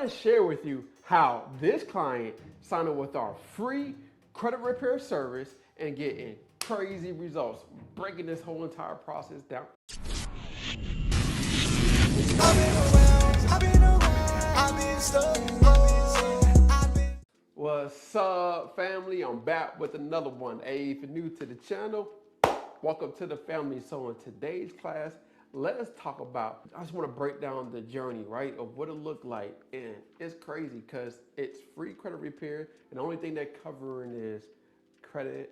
to share with you how this client signed up with our free credit repair service and getting crazy results, breaking this whole entire process down. What's up, family? I'm back with another one. Hey, if you're new to the channel, welcome to the family. So in today's class, let us talk about, I just want to break down the journey, right, of what it looked like. And it's crazy because it's free credit repair, and the only thing they're covering is credit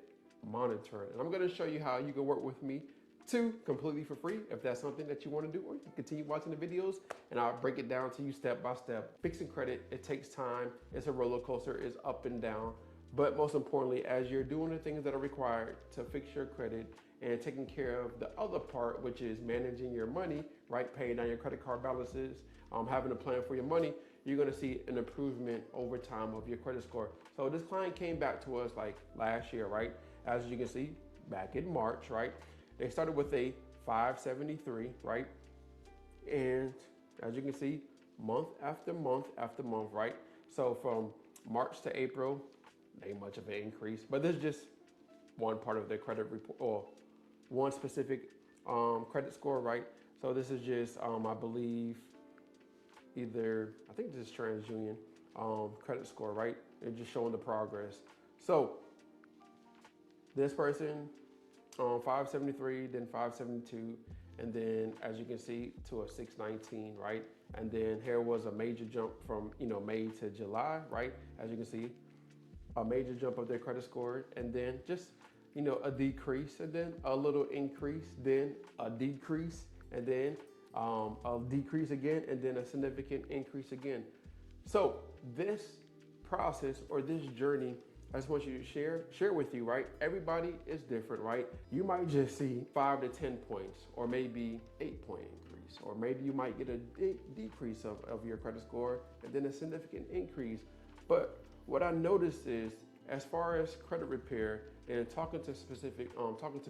monitoring. And I'm going to show you how you can work with me too, completely for free, if that's something that you want to do, or you can continue watching the videos and I'll break it down to you step by step. Fixing credit, it takes time. It's a roller coaster, it's up and down. But most importantly, as you're doing the things that are required to fix your credit and taking care of the other part, which is managing your money, right? Paying down your credit card balances, having a plan for your money, you're gonna see an improvement over time of your credit score. So this client came back to us like last year, right? As you can see, back in March, right? They started with a 573, right? And as you can see, month after month after month, right? So from March to April, ain't much of an increase, but this is just one part of their credit report, or one specific credit score, right? So this is just, I believe, I think this is TransUnion credit score, right? They're just showing the progress. So this person, 573, then 572, and then as you can see to a 619, right? And then here was a major jump from May to July, right? As you can see, a major jump of their credit score, and then just a decrease, and then a little increase, then a decrease, and then a decrease again, and then a significant increase again. So this process or this journey, I just want you to share with you, right? Everybody is different, right? You might just see 5 to 10 points, or maybe 8-point increase, or maybe you might get a decrease of your credit score and then a significant increase. But what I noticed is, as far as credit repair and talking to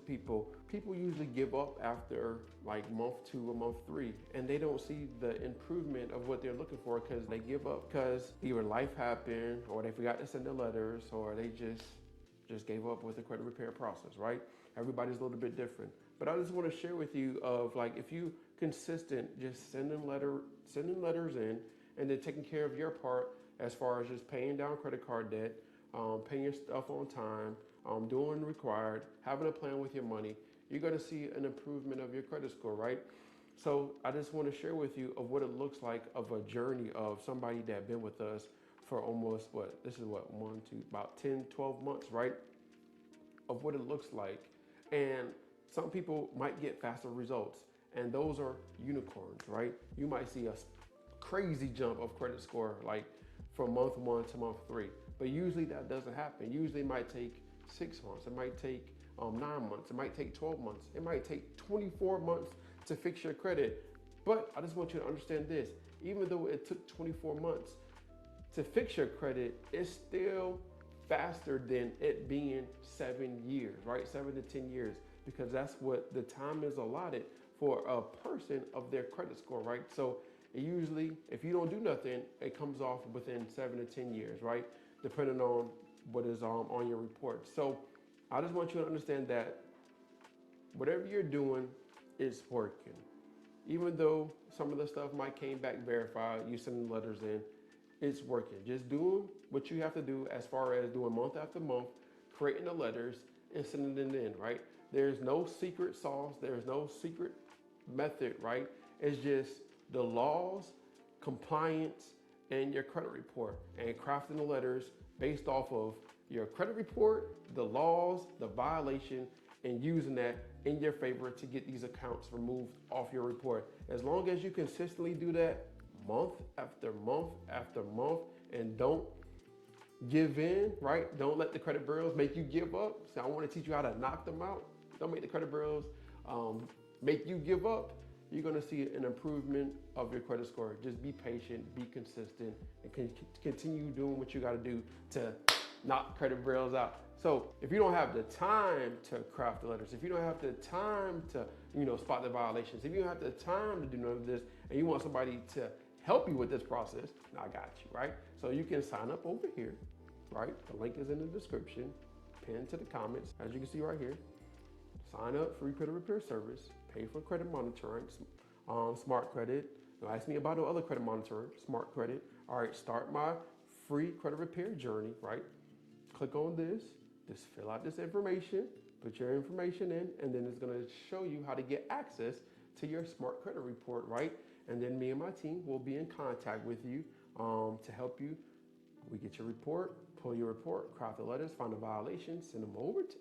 people usually give up after like month 2 or month 3, and they don't see the improvement of what they're looking for because they give up because either life happened, or they forgot to send the letters, or they just gave up with the credit repair process, right? Everybody's a little bit different. But I just want to share with you of, like, if you consistent just sending letters in, and then taking care of your part as far as just paying down credit card debt, paying your stuff on time, doing required, having a plan with your money, you're going to see an improvement of your credit score, right? So I just want to share with you of what it looks like of a journey of somebody that been with us for almost about 10, 12 months, right? Of what it looks like. And some people might get faster results, and those are unicorns, right? You might see a crazy jump of credit score, like from month 1 to month 3. But usually that doesn't happen. Usually it might take 6 months. It might take 9 months. It might take 12 months. It might take 24 months to fix your credit. But I just want you to understand this. Even though it took 24 months to fix your credit, it's still faster than it being 7 years, right? 7 to 10 years, because that's what the time is allotted for a person of their credit score, right? So usually, if you don't do nothing, it comes off within 7 to 10 years, right? Depending on what is on your report. So I just want you to understand that whatever you're doing is working. Even though some of the stuff might came back verified, you sending letters in, it's working. Just doing what you have to do as far as doing month after month, creating the letters and sending them in, right? There's no secret sauce. There's no secret method, right? It's just the laws, compliance, and your credit report, and crafting the letters based off of your credit report, the laws, the violation, and using that in your favor to get these accounts removed off your report. As long as you consistently do that month after month after month, and don't give in, right? Don't let the credit bureaus make you give up. So I want to teach you how to knock them out. Don't make the credit bureaus make you give up. You're going to see an improvement of your credit score. Just be patient, be consistent, and continue doing what you got to do to knock credit bureaus out. So if you don't have the time to craft the letters, if you don't have the time to, spot the violations, if you don't have the time to do none of this, and you want somebody to help you with this process, I got you, right? So you can sign up over here, right? The link is in the description, pinned to the comments. As you can see right here, sign up, free credit repair service, pay for credit monitoring, smart credit. Don't ask me about no other credit monitoring, smart credit. All right, start my free credit repair journey, right? Click on this, just fill out this information, put your information in, and then it's gonna show you how to get access to your smart credit report, right? And then me and my team will be in contact with you to help you. We get your report, pull your report, craft the letters, find the violations, send them over to.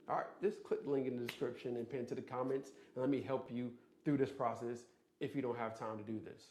All right, just click the link in the description and pin to the comments, and let me help you through this process if you don't have time to do this.